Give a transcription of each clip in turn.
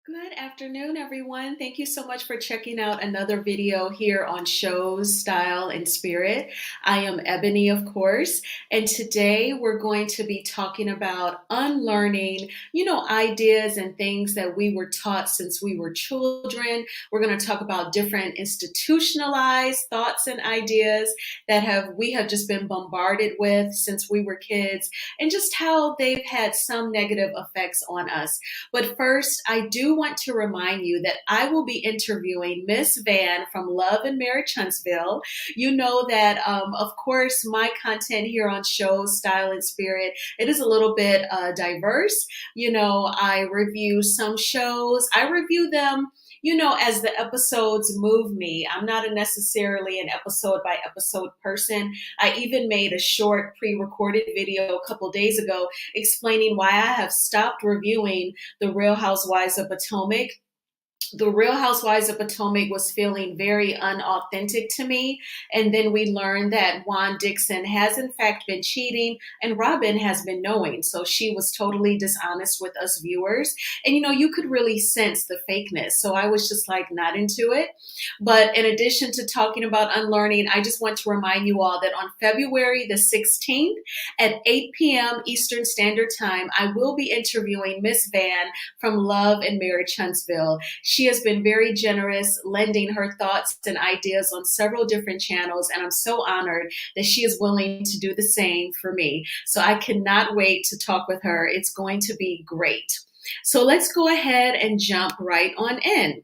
Good afternoon, everyone. Thank you so much for checking out another video here on Shows, Style, and Spirit. I am Ebony, of course, and today we're going to be talking about unlearning, ideas and things that we were taught since we were children. We're going to talk about different institutionalized thoughts and ideas that we have just been bombarded with since we were kids, and just how they've had some negative effects on us. But first, I do want to remind you that I will be interviewing Miss Van from Love and Marriage Huntsville. You know that, of course, my content here on Shows, Style, and Spirit, it is a little bit diverse. I review some shows. I review them as the episodes move me. I'm not necessarily an episode by episode person. I even made a short pre-recorded video a couple days ago explaining why I have stopped reviewing The Real Housewives of Potomac. The Real Housewives of Potomac was feeling very unauthentic to me. And then we learned that Juan Dixon has in fact been cheating and Robin has been knowing. So she was totally dishonest with us viewers. And you could really sense the fakeness. So I was just like not into it. But in addition to talking about unlearning, I just want to remind you all that on February the 16th at 8 p.m. Eastern Standard Time, I will be interviewing Miss Van from Love and Marriage Huntsville. She has been very generous, lending her thoughts and ideas on several different channels, and I'm so honored that she is willing to do the same for me. So I cannot wait to talk with her. It's going to be great. So let's go ahead and jump right on in.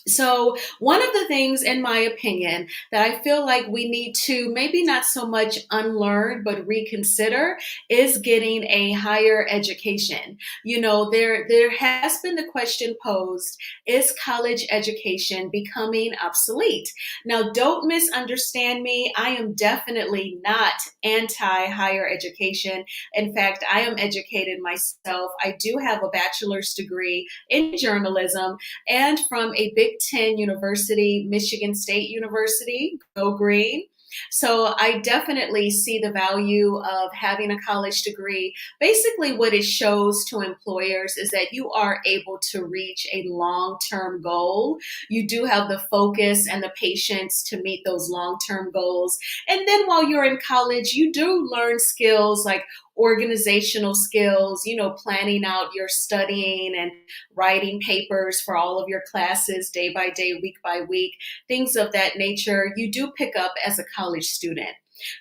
So, one of the things, in my opinion, that I feel like we need to maybe not so much unlearn, but reconsider is getting a higher education. There has been the question posed, is college education becoming obsolete? Now, don't misunderstand me. I am definitely not anti higher education. In fact, I am educated myself. I do have a bachelor's degree in journalism and from a Big Ten university, Michigan State University, go green. So I definitely see the value of having a college degree. Basically, what it shows to employers is that you are able to reach a long-term goal. You do have the focus and the patience to meet those long-term goals. And then while you're in college, you do learn skills like organizational skills, planning out your studying and writing papers for all of your classes day by day, week by week, things of that nature, you do pick up as a college student.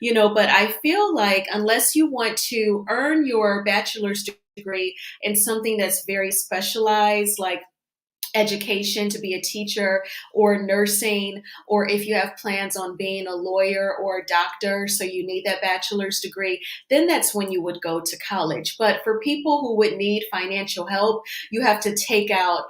But I feel like unless you want to earn your bachelor's degree in something that's very specialized, like education to be a teacher or nursing, or if you have plans on being a lawyer or a doctor, so you need that bachelor's degree, then that's when you would go to college. But for people who would need financial help, you have to take out,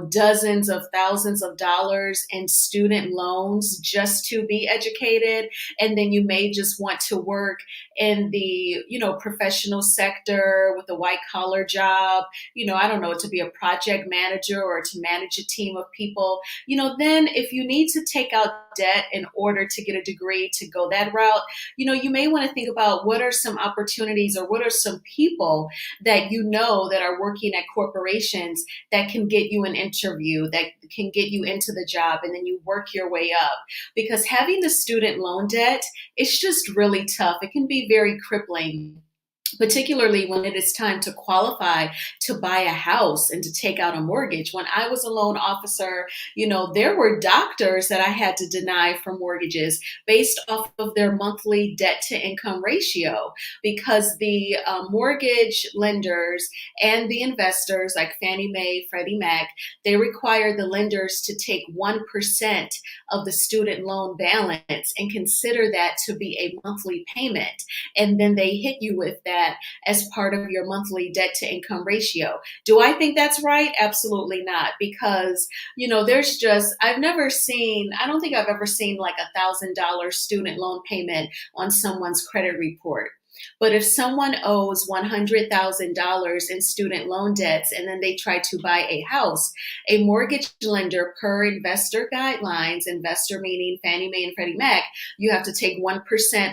dozens of thousands of dollars in student loans just to be educated. And then you may just want to work in the, professional sector with a white collar job, I don't know, to be a project manager or to manage a team of people, then if you need to take out debt in order to get a degree to go that route, you may want to think about what are some opportunities or what are some people that that are working at corporations that can get you an interview, that can get you into the job, and then you work your way up. Because having the student loan debt, it's just really tough. It can be very crippling, particularly when it is time to qualify to buy a house and to take out a mortgage. When I was a loan officer, there were doctors that I had to deny for mortgages based off of their monthly debt to income ratio, because the mortgage lenders and the investors like Fannie Mae, Freddie Mac, they require the lenders to take 1% of the student loan balance and consider that to be a monthly payment. And then they hit you with that as part of your monthly debt to income ratio. Do I think that's right? Absolutely not. Because, I don't think I've ever seen like $1,000 student loan payment on someone's credit report. But if someone owes $100,000 in student loan debts and then they try to buy a house, a mortgage lender, per investor guidelines, investor meaning Fannie Mae and Freddie Mac, you have to take 1%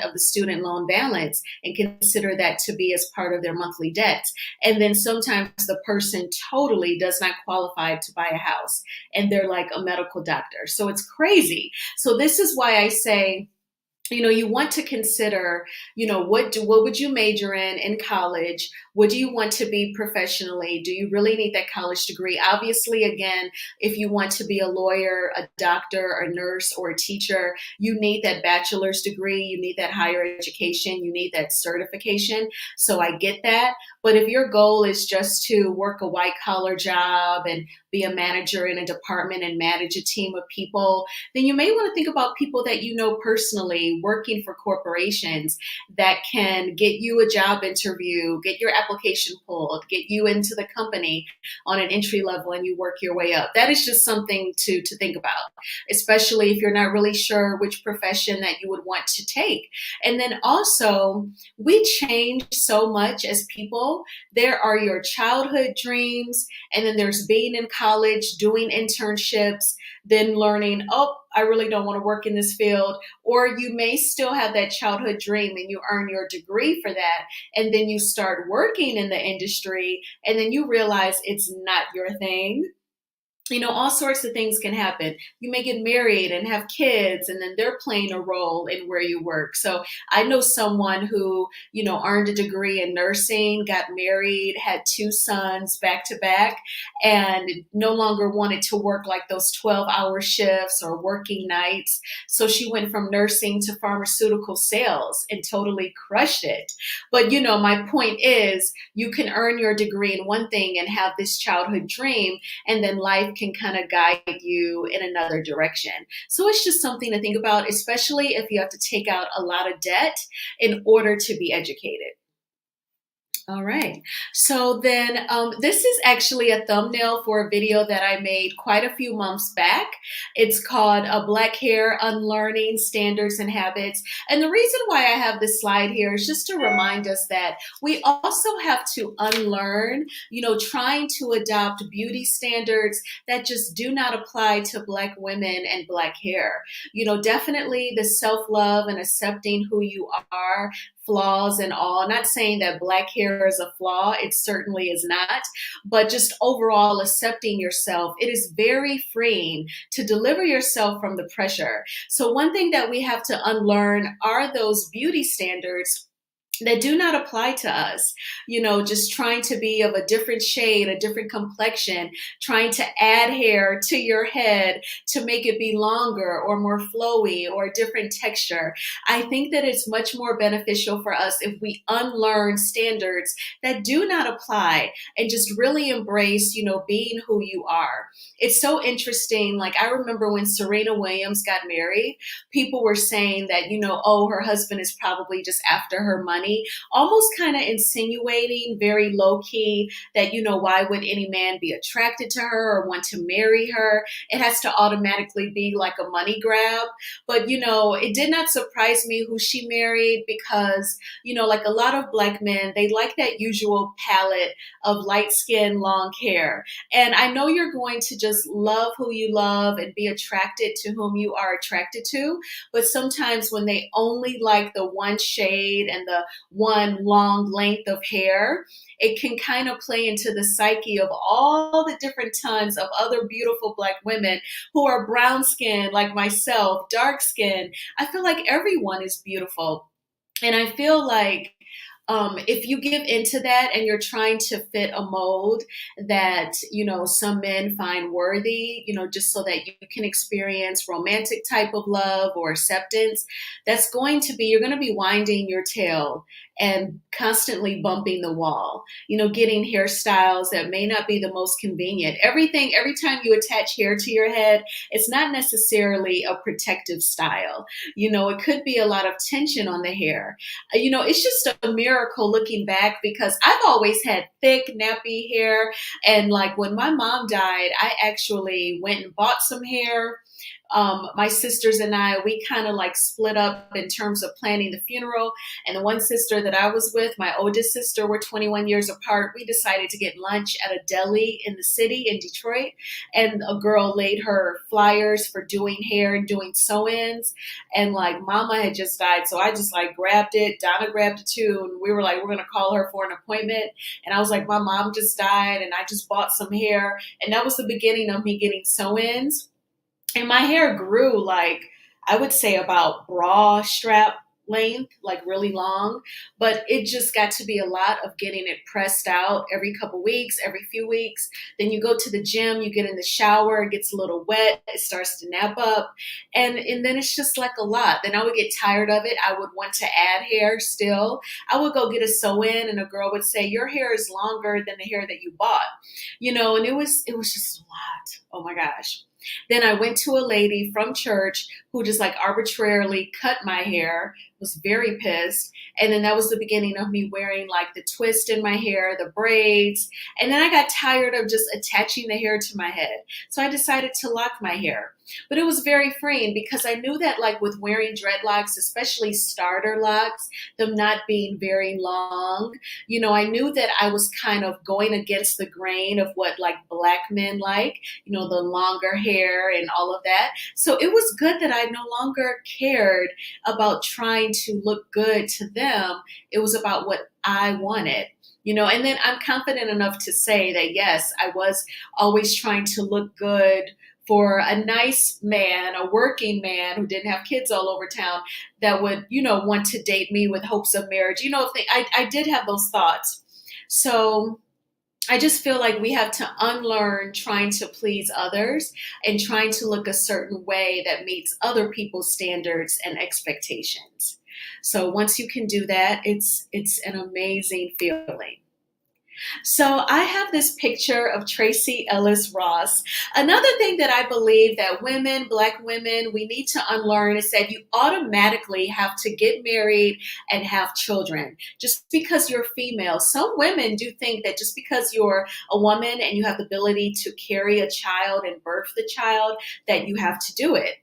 of the student loan balance and consider that to be as part of their monthly debts. And then sometimes the person totally does not qualify to buy a house and they're like a medical doctor. So it's crazy. So this is why I say, you want to consider, what would you major in college? What do you want to be professionally? Do you really need that college degree? Obviously, again, if you want to be a lawyer, a doctor, a nurse, or a teacher, you need that bachelor's degree. You need that higher education. You need that certification. So I get that. But if your goal is just to work a white collar job and be a manager in a department and manage a team of people, then you may want to think about people that you know personally working for corporations that can get you a job interview, get your application pulled, get you into the company on an entry level and you work your way up. That is just something to think about, especially if you're not really sure which profession that you would want to take. And then also, we change so much as people. There are your childhood dreams, and then there's being in college, doing internships, then learning, oh, I really don't want to work in this field. Or you may still have that childhood dream and you earn your degree for that. And then you start working in the industry and then you realize it's not your thing. All sorts of things can happen. You may get married and have kids, and then they're playing a role in where you work. So I know someone who, earned a degree in nursing, got married, had two sons back to back, and no longer wanted to work like those 12-hour shifts or working nights. So she went from nursing to pharmaceutical sales and totally crushed it. But, my point is, you can earn your degree in one thing and have this childhood dream, and then life can kind of guide you in another direction. So it's just something to think about, especially if you have to take out a lot of debt in order to be educated. All right. So then this is actually a thumbnail for a video that I made quite a few months back. It's called Black Hair, Unlearning Standards and Habits. And the reason why I have this slide here is just to remind us that we also have to unlearn, trying to adopt beauty standards that just do not apply to Black women and Black hair. Definitely the self-love and accepting who you are, flaws and all. Not saying that Black hair is a flaw, it certainly is not, but just overall accepting yourself. It is very freeing to deliver yourself from the pressure. So one thing that we have to unlearn are those beauty standards that do not apply to us. Just trying to be of a different shade, a different complexion, trying to add hair to your head to make it be longer or more flowy or a different texture. I think that it's much more beneficial for us if we unlearn standards that do not apply and just really embrace, being who you are. It's so interesting. Like, I remember when Serena Williams got married, people were saying that, oh, her husband is probably just after her money, almost kind of insinuating very low key that, why would any man be attracted to her or want to marry her? It has to automatically be like a money grab. But, it did not surprise me who she married because, like a lot of Black men, they like that usual palette of light skin, long hair. And I know you're going to just love who you love and be attracted to whom you are attracted to. But sometimes when they only like the one shade and the one long length of hair, it can kind of play into the psyche of all the different tons of other beautiful Black women who are brown skinned like myself, dark skinned. I feel like everyone is beautiful. And I feel like if you give into that and you're trying to fit a mold that, some men find worthy, just so that you can experience romantic type of love or acceptance, you're going to be winding your tail and constantly bumping the wall, getting hairstyles that may not be the most convenient. Every time you attach hair to your head, it's not necessarily a protective style. It could be a lot of tension on the hair. It's just a miracle looking back because I've always had thick, nappy hair. And like when my mom died, I actually went and bought some hair My sisters and I, we kind of like split up in terms of planning the funeral. And the one sister that I was with, my oldest sister, we're 21 years apart. We decided to get lunch at a deli in the city in Detroit. And a girl laid her flyers for doing hair and doing sew-ins. And like mama had just died. So I just like grabbed it. Donna grabbed it too. And we were like, we're going to call her for an appointment. And I was like, my mom just died and I just bought some hair. And that was the beginning of me getting sew-ins. And my hair grew like, I would say about bra strap length, like really long. But it just got to be a lot of getting it pressed out every couple weeks, every few weeks. Then you go to the gym, you get in the shower, it gets a little wet, it starts to nap up. And then it's just like a lot. Then I would get tired of it. I would want to add hair still. I would go get a sew in and a girl would say, your hair is longer than the hair that you bought. And it was just a lot. Oh my gosh. Then I went to a lady from church who just like arbitrarily cut my hair, was very pissed. And then that was the beginning of me wearing like the twist in my hair, the braids. And then I got tired of just attaching the hair to my head. So I decided to lock my hair. But it was very freeing because I knew that like with wearing dreadlocks, especially starter locks, them not being very long, I knew that I was kind of going against the grain of what like black men like, the longer hair and all of that. So it was good that I no longer cared about trying to look good to them. It was about what I wanted. And then I'm confident enough to say that, yes, I was always trying to look good for a nice man, a working man who didn't have kids all over town that would, want to date me with hopes of marriage. I did have those thoughts. So I just feel like we have to unlearn trying to please others and trying to look a certain way that meets other people's standards and expectations. So once you can do that, it's an amazing feeling. So I have this picture of Tracy Ellis Ross. Another thing that I believe that women, black women, we need to unlearn is that you automatically have to get married and have children just because you're female. Some women do think that just because you're a woman and you have the ability to carry a child and birth the child, that you have to do it.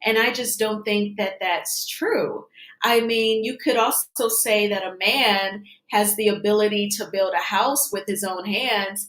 And I just don't think that that's true. I mean, you could also say that a man has the ability to build a house with his own hands.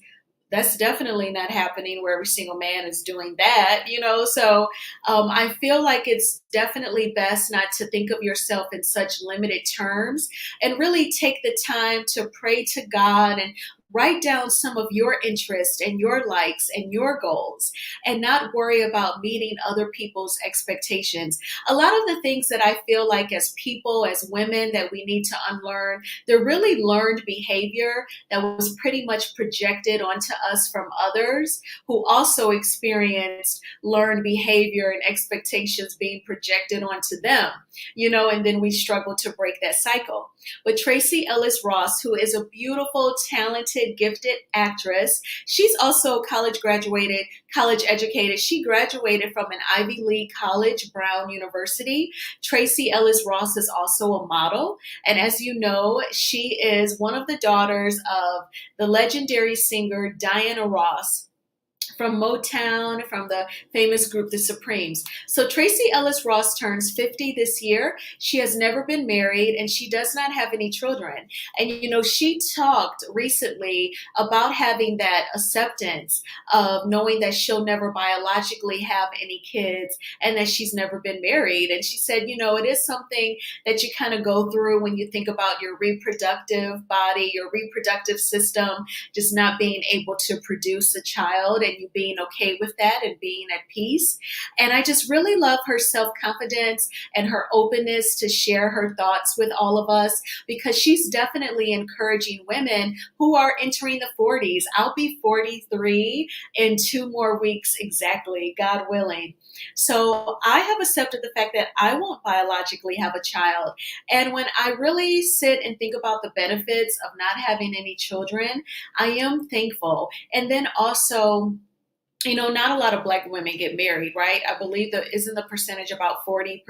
That's definitely not happening where every single man is doing that. So I feel like it's definitely best not to think of yourself in such limited terms and really take the time to pray to God and write down some of your interests and your likes and your goals and not worry about meeting other people's expectations. A lot of the things that I feel like as people, as women, that we need to unlearn, they're really learned behavior that was pretty much projected onto us from others who also experienced learned behavior and expectations being projected onto them, and then we struggle to break that cycle. But Tracy Ellis Ross, who is a beautiful, talented, gifted actress, she's also college educated. She graduated from an Ivy League college, Brown University. Tracy Ellis Ross is also a model. And as you know, she is one of the daughters of the legendary singer Diana Ross from Motown, from the famous group The Supremes. So Tracy Ellis Ross turns 50 this year. She has never been married and she does not have any children. And she talked recently about having that acceptance of knowing that she'll never biologically have any kids and that she's never been married. And she said, it is something that you kind of go through when you think about your reproductive body, your reproductive system, just not being able to produce a child and you being okay with that and being at peace. And I just really love her self-confidence and her openness to share her thoughts with all of us because she's definitely encouraging women who are entering the 40s. I'll be 43 in 2 more weeks exactly, God willing. So I have accepted the fact that I won't biologically have a child. And when I really sit and think about the benefits of not having any children, I am thankful. And then also, not a lot of Black women get married, right? I believe that isn't the percentage about 40%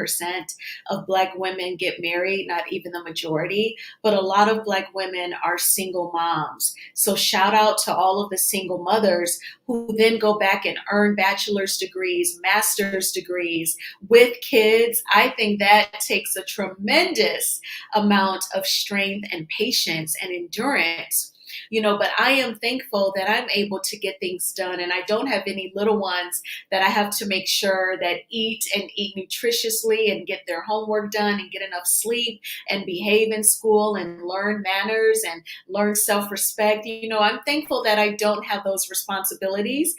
of Black women get married, not even the majority, but a lot of Black women are single moms. So shout out to all of the single mothers who then go back and earn bachelor's degrees, master's degrees with kids. I think that takes a tremendous amount of strength and patience and endurance. But I am thankful that I'm able to get things done and I don't have any little ones that I have to make sure that eat and eat nutritiously and get their homework done and get enough sleep and behave in school and learn manners and learn self-respect. I'm thankful that I don't have those responsibilities.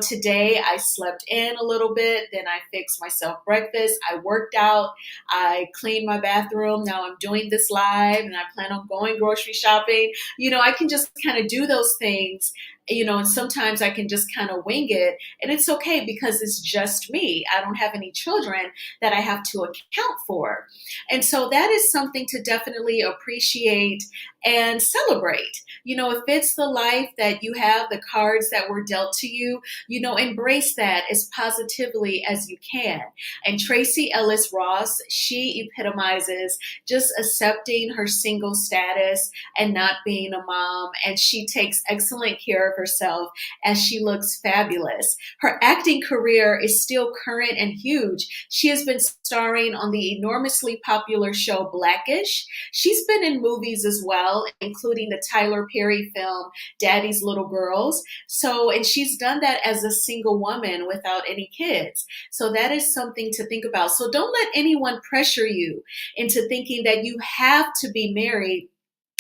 Today I slept in a little bit, then I fixed myself breakfast, I worked out, I cleaned my bathroom. Now I'm doing this live and I plan on going grocery shopping. I can just kind of do those things, and sometimes I can just kind of wing it. And it's okay because it's just me. I don't have any children that I have to account for. And so that is something to definitely appreciate and celebrate. If it's the life that you have, the cards that were dealt to you, embrace that as positively as you can. And Tracy Ellis Ross, she epitomizes just accepting her single status and not being a mom. And she takes excellent care of herself as she looks fabulous. Her acting career is still current and huge. She has been starring on the enormously popular show Blackish. She's been in movies as well, including the Tyler Perry film Daddy's Little Girls. And she's done that as a single woman without any kids. So that is something to think about. So don't let anyone pressure you into thinking that you have to be married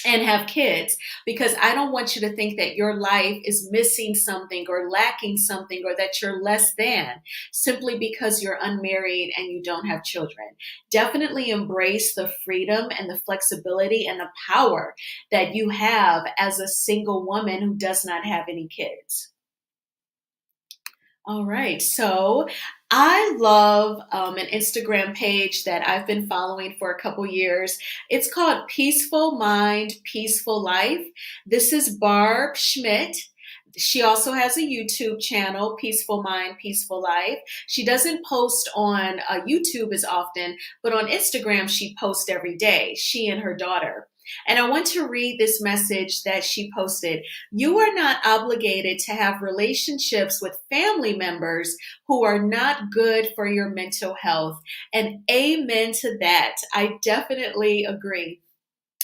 and have kids, because I don't want you to think that your life is missing something or lacking something or that you're less than simply because you're unmarried and you don't have children. Definitely embrace the freedom and the flexibility and the power that you have as a single woman who does not have any kids. All right. So I love an Instagram page that I've been following for a couple years. It's called Peaceful Mind, Peaceful Life. This is Barb Schmidt. She also has a YouTube channel, Peaceful Mind, Peaceful Life. She doesn't post on YouTube as often, but on Instagram, she posts every day, she and her daughter. And I want to read this message that she posted. You are not obligated to have relationships with family members who are not good for your mental health. And amen to that. I definitely agree.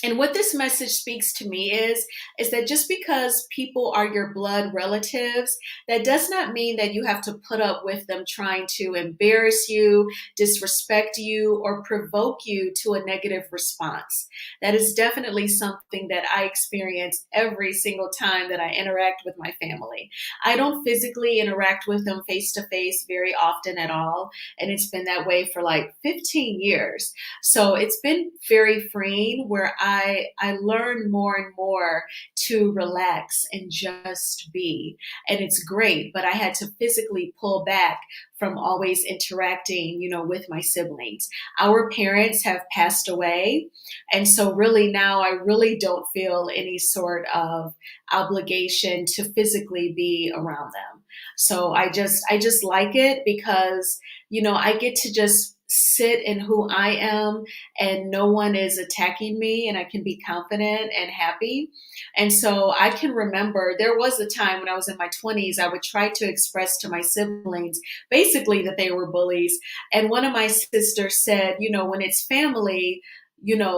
And what this message speaks to me is that just because people are your blood relatives, that does not mean that you have to put up with them trying to embarrass you, disrespect you, or provoke you to a negative response. That is definitely something that I experience every single time that I interact with my family. I don't physically interact with them face to face very often at all. And it's been that way for like 15 years. So it's been very freeing where I learn more and more to relax and just be. And it's great, but I had to physically pull back from always interacting, with my siblings. Our parents have passed away. And so really now I really don't feel any sort of obligation to physically be around them. So I just like it because, I get to just sit in who I am and no one is attacking me and I can be confident and happy. And so I can remember there was a time when I was in my 20s, I would try to express to my siblings basically that they were bullies. And one of my sisters said, when it's family,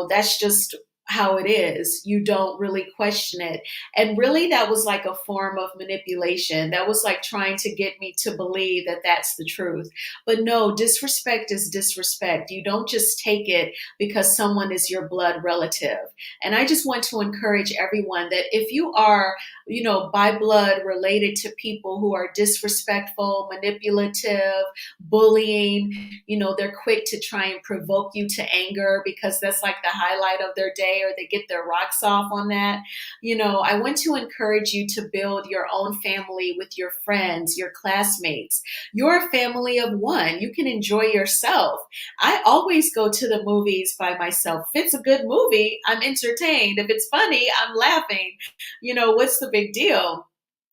that's just how it is. You don't really question it. And really, that was like a form of manipulation. That was like trying to get me to believe that that's the truth. But no, disrespect is disrespect. You don't just take it because someone is your blood relative. And I just want to encourage everyone that if you are, by blood related to people who are disrespectful, manipulative, bullying, they're quick to try and provoke you to anger because that's like the highlight of their day or they get their rocks off on that. I want to encourage you to build your own family with your friends, your classmates. You're a family of one. You can enjoy yourself. I always go to the movies by myself. If it's a good movie, I'm entertained. If it's funny, I'm laughing. What's the big deal?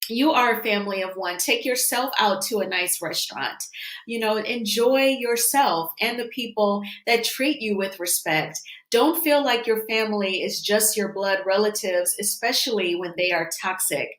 You are a family of one. Take yourself out to a nice restaurant. Enjoy yourself and the people that treat you with respect. Don't feel like your family is just your blood relatives, especially when they are toxic.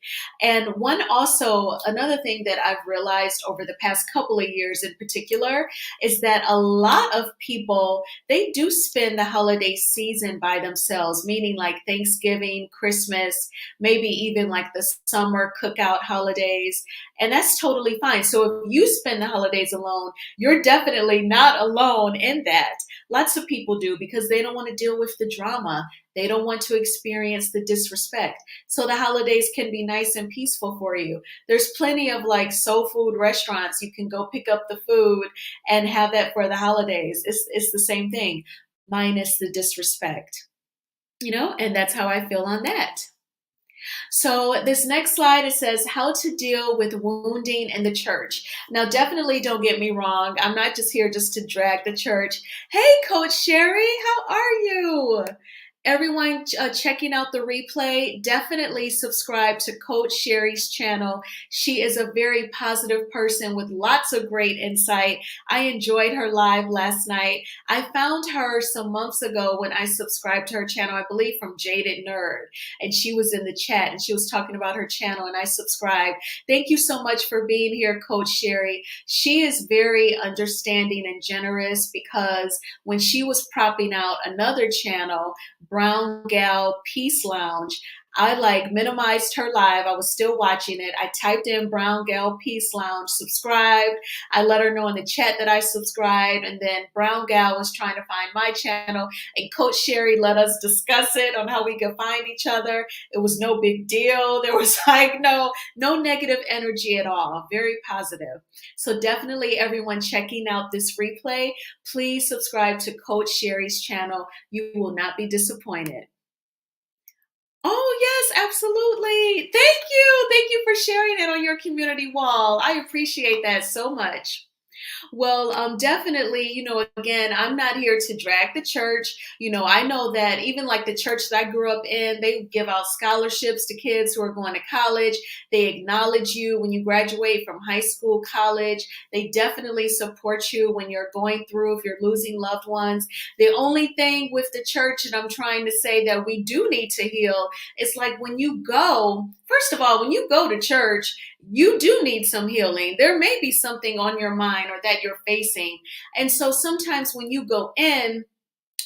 And another thing that I've realized over the past couple of years in particular is that a lot of people, they do spend the holiday season by themselves, meaning like Thanksgiving, Christmas, maybe even like the summer cookout holidays. And that's totally fine. So if you spend the holidays alone, you're definitely not alone in that. Lots of people do because they don't want to deal with the drama. They don't want to experience the disrespect. So the holidays can be nice and peaceful for you. There's plenty of like soul food restaurants. You can go pick up the food and have that for the holidays. It's the same thing, minus the disrespect, and that's how I feel on that. So this next slide, it says how to deal with wounding in the church. Now, definitely don't get me wrong. I'm not just here just to drag the church. Hey, Coach Sherry, how are you? Everyone checking out the replay, definitely subscribe to Coach Sherry's channel. She is a very positive person with lots of great insight. I enjoyed her live last night. I found her some months ago when I subscribed to her channel, I believe from Jaded Nerd, and she was in the chat and she was talking about her channel and I subscribed. Thank you so much for being here, Coach Sherry. She is very understanding and generous because when she was propping out another channel, Brown Gal Peace Lounge, I like minimized her live. I was still watching it. I typed in Brown Gal Peace Lounge, subscribed. I let her know in the chat that I subscribed. And then Brown Gal was trying to find my channel. And Coach Sherry let us discuss it on how we could find each other. It was no big deal. There was like no negative energy at all. Very positive. So definitely everyone checking out this replay, please subscribe to Coach Sherry's channel. You will not be disappointed. Oh, yes, absolutely. Thank you. Thank you for sharing it on your community wall. I appreciate that so much. Well, definitely, again, I'm not here to drag the church. I know that even like the church that I grew up in, they give out scholarships to kids who are going to college. They acknowledge you when you graduate from high school, college. They definitely support you when you're going through, if you're losing loved ones. The only thing with the church, and I'm trying to say that we do need to heal, is like when you go, first of all, when you go to church, you do need some healing. There may be something on your mind or that you're facing. And so sometimes when you go in,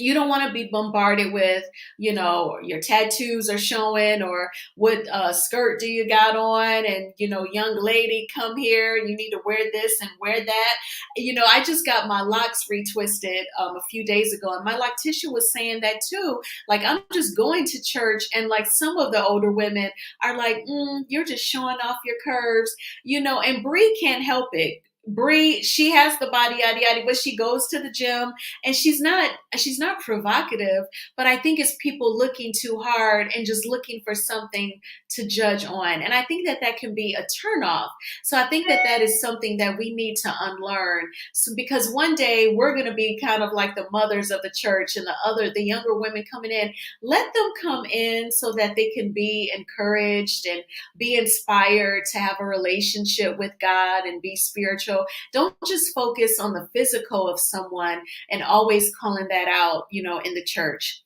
you don't want to be bombarded with, your tattoos are showing or what skirt do you got on and, young lady, come here and you need to wear this and wear that. I just got my locks retwisted a few days ago and my loctician was saying that too. Like, I'm just going to church and like some of the older women are like, you're just showing off your curves, and Bree can't help it. Bree, she has the body, yada yada, but she goes to the gym and she's not provocative, but I think it's people looking too hard and just looking for something to judge on. And I think that that can be a turnoff. So I think that that is something that we need to unlearn. So because one day we're going to be kind of like the mothers of the church and the younger women coming in. Let them come in so that they can be encouraged and be inspired to have a relationship with God and be spiritual. Don't just focus on the physical of someone and always calling that out, in the church.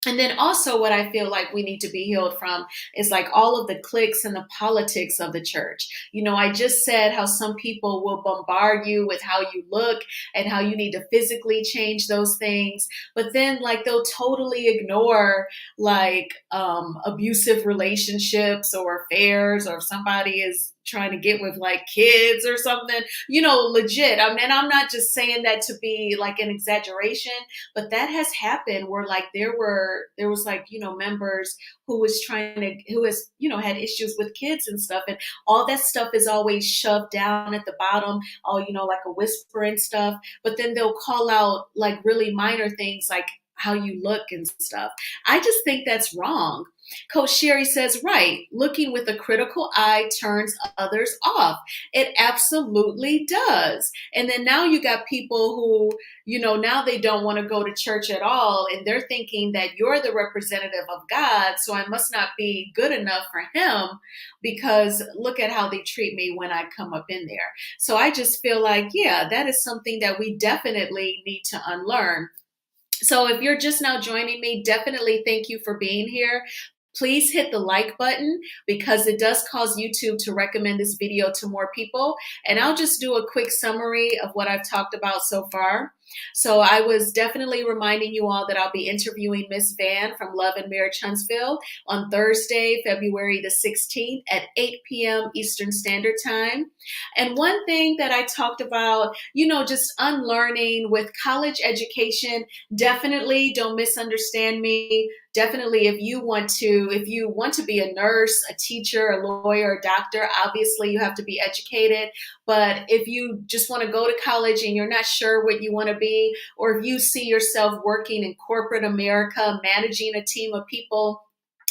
And then also what I feel like we need to be healed from is like all of the cliques and the politics of the church. I just said how some people will bombard you with how you look and how you need to physically change those things. But then like they'll totally ignore like abusive relationships or affairs, or if somebody is trying to get with like kids or something, legit. I mean, I'm not just saying that to be like an exaggeration, but that has happened where like there was like, members who has, had issues with kids and stuff. And all that stuff is always shoved down at the bottom, all, like a whisper and stuff. But then they'll call out like really minor things like how you look and stuff. I just think that's wrong. Coach Sherry says, right, looking with a critical eye turns others off. It absolutely does. And then now you got people who, now they don't want to go to church at all. And they're thinking that you're the representative of God. So I must not be good enough for him because look at how they treat me when I come up in there. So I just feel like, yeah, that is something that we definitely need to unlearn. So if you're just now joining me, definitely thank you for being here. Please hit the like button because it does cause YouTube to recommend this video to more people. And I'll just do a quick summary of what I've talked about so far. So I was definitely reminding you all that I'll be interviewing Miss Van from Love and Marriage Huntsville on Thursday, February the 16th at 8 p.m. Eastern Standard Time. And one thing that I talked about, just unlearning with college education, definitely don't misunderstand me. Definitely, if you want to be a nurse, a teacher, a lawyer, a doctor, obviously you have to be educated. But if you just want to go to college and you're not sure what you want to be, or if you see yourself working in corporate America, managing a team of people,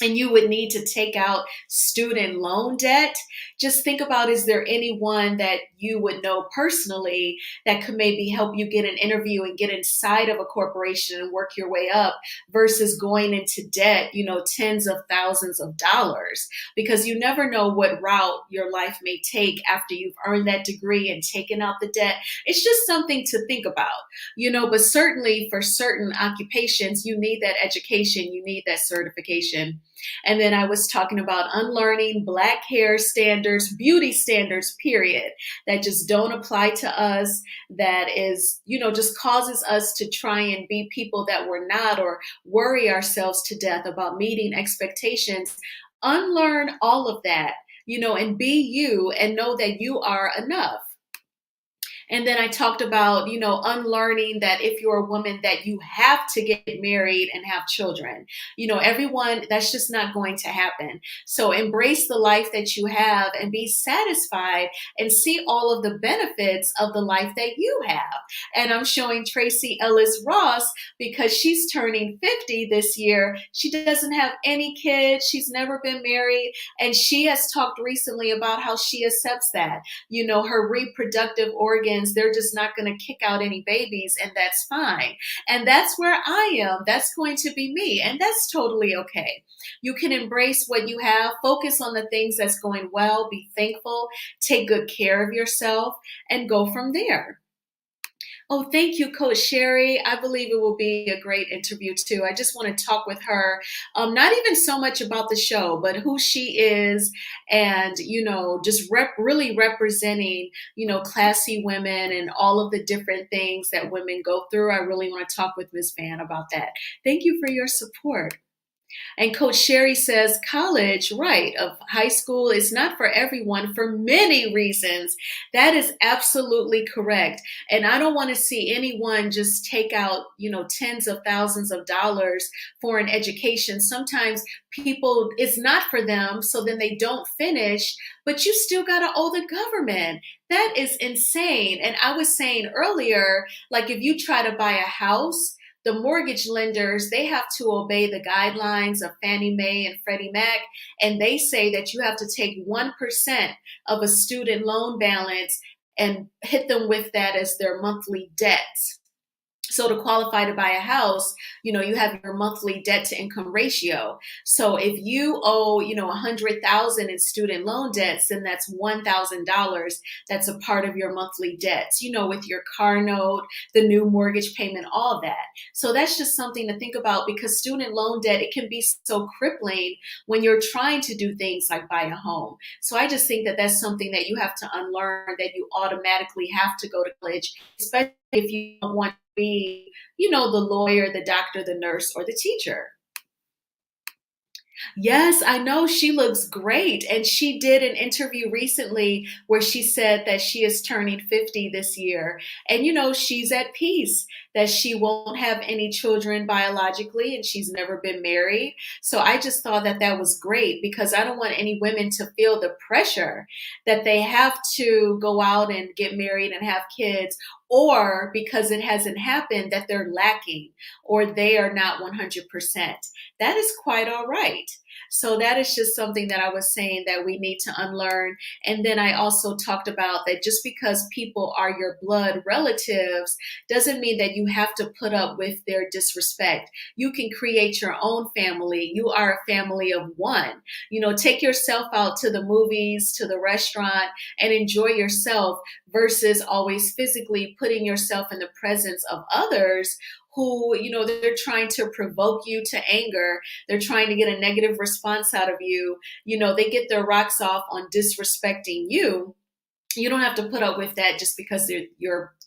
and you would need to take out student loan debt, just think about, is there anyone that you would know personally that could maybe help you get an interview and get inside of a corporation and work your way up versus going into debt, tens of thousands of dollars, because you never know what route your life may take after you've earned that degree and taken out the debt. It's just something to think about, but certainly for certain occupations, you need that education, you need that certification. And then I was talking about unlearning Black hair standards, beauty standards, period, that just don't apply to us, that is, just causes us to try and be people that we're not, or worry ourselves to death about meeting expectations. Unlearn all of that, and be you and know that you are enough. And then I talked about, unlearning that if you're a woman that you have to get married and have children. Everyone, that's just not going to happen. So embrace the life that you have and be satisfied and see all of the benefits of the life that you have. And I'm showing Tracy Ellis Ross because she's turning 50 this year. She doesn't have any kids. She's never been married. And she has talked recently about how she accepts that. Her reproductive organs, they're just not going to kick out any babies, and that's fine. And that's where I am. That's going to be me, and that's totally okay. You can embrace what you have, focus on the things that's going well, be thankful, take good care of yourself, and go from there. Oh, thank you, Coach Sherry. I believe it will be a great interview too. I just want to talk with her, not even so much about the show, but who she is, and just really representing, classy women and all of the different things that women go through. I really want to talk with Ms. Van about that. Thank you for your support. And Coach Sherry says college, right, of high school is not for everyone for many reasons. That is absolutely correct. And I don't want to see anyone just take out, tens of thousands of dollars for an education. Sometimes people, it's not for them, so then they don't finish, but you still got to owe the government. That is insane. And I was saying earlier, like if you try to buy a house, the mortgage lenders, they have to obey the guidelines of Fannie Mae and Freddie Mac, and they say that you have to take 1% of a student loan balance and hit them with that as their monthly debts. So to qualify to buy a house, you have your monthly debt to income ratio. So if you owe, 100,000 in student loan debts, then that's $1,000. That's a part of your monthly debts, with your car note, the new mortgage payment, all that. So that's just something to think about, because student loan debt, it can be so crippling when you're trying to do things like buy a home. So I just think that that's something that you have to unlearn, that you automatically have to go to college, especially if you don't want to be, the lawyer, the doctor, the nurse, or the teacher. Yes, I know she looks great. And she did an interview recently where she said that she is turning 50 this year. And, she's at peace that she won't have any children biologically and she's never been married. So I just thought that that was great, because I don't want any women to feel the pressure that they have to go out and get married and have kids, or because it hasn't happened that they're lacking or they are not 100%. That is quite all right. So that is just something that I was saying that we need to unlearn. And then I also talked about that just because people are your blood relatives doesn't mean that you have to put up with their disrespect. You can create your own family. You are a family of one. Take yourself out to the movies, to the restaurant, and enjoy yourself versus always physically putting yourself in the presence of others who, they're trying to provoke you to anger. They're trying to get a negative response out of you. They get their rocks off on disrespecting you. You don't have to put up with that just because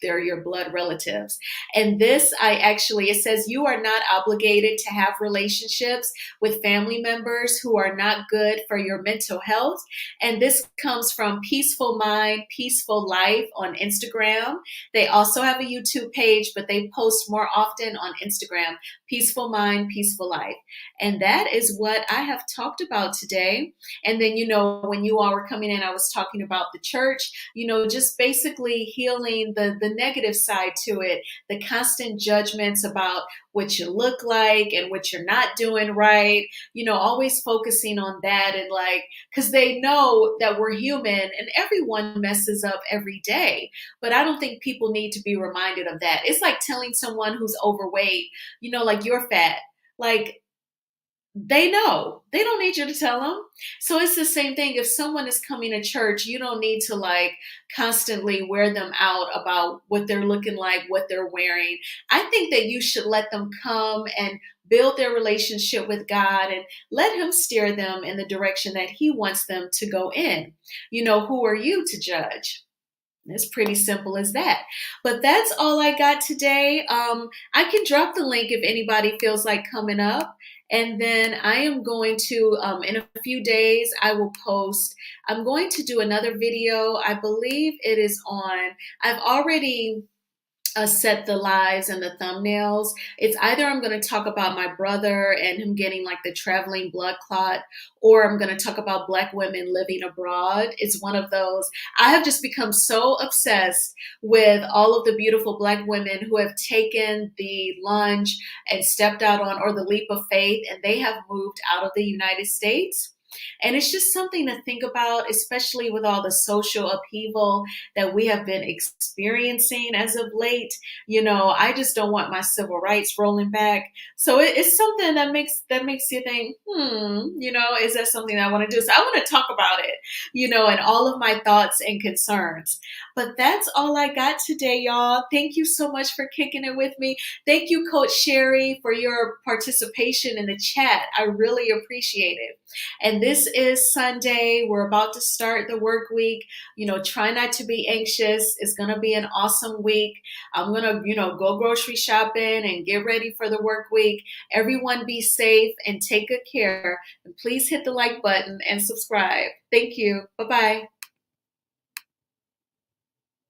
they're your blood relatives. And this, it says you are not obligated to have relationships with family members who are not good for your mental health. And this comes from Peaceful Mind, Peaceful Life on Instagram. They also have a YouTube page, but they post more often on Instagram. Peaceful Mind, Peaceful Life. And that is what I have talked about today. And then, when you all were coming in, I was talking about the church, just basically healing the negative side to it, the constant judgments about what you look like and what you're not doing right, always focusing on that. And because they know that we're human and everyone messes up every day. But I don't think people need to be reminded of that. It's like telling someone who's overweight, like you're fat. Like, they know. They don't need you to tell them. So it's the same thing. If someone is coming to church, you don't need to constantly wear them out about what they're looking like, what they're wearing. I think that you should let them come and build their relationship with God and let Him steer them in the direction that He wants them to go in. Who are you to judge? It's pretty simple as that. But that's all I got today. I can drop the link if anybody feels like coming up. And then I am going to, in a few days, I will post. I'm going to do another video. I believe it is on, I've already set the lives and the thumbnails. It's either I'm going to talk about my brother and him getting the traveling blood clot, or I'm going to talk about Black women living abroad. It's one of those. I have just become so obsessed with all of the beautiful Black women who have taken the plunge and stepped out on, or the leap of faith, and they have moved out of the United States. And it's just something to think about, especially with all the social upheaval that we have been experiencing as of late. I just don't want my civil rights rolling back. So it's something that makes you think, is that something I want to do? So I want to talk about it, and all of my thoughts and concerns. But that's all I got today, y'all. Thank you so much for kicking it with me. Thank you, Coach Sherry, for your participation in the chat. I really appreciate it. And this is Sunday. We're about to start the work week. Try not to be anxious. It's going to be an awesome week. I'm going to, go grocery shopping and get ready for the work week. Everyone be safe and take good care. And please hit the like button and subscribe. Thank you. Bye-bye.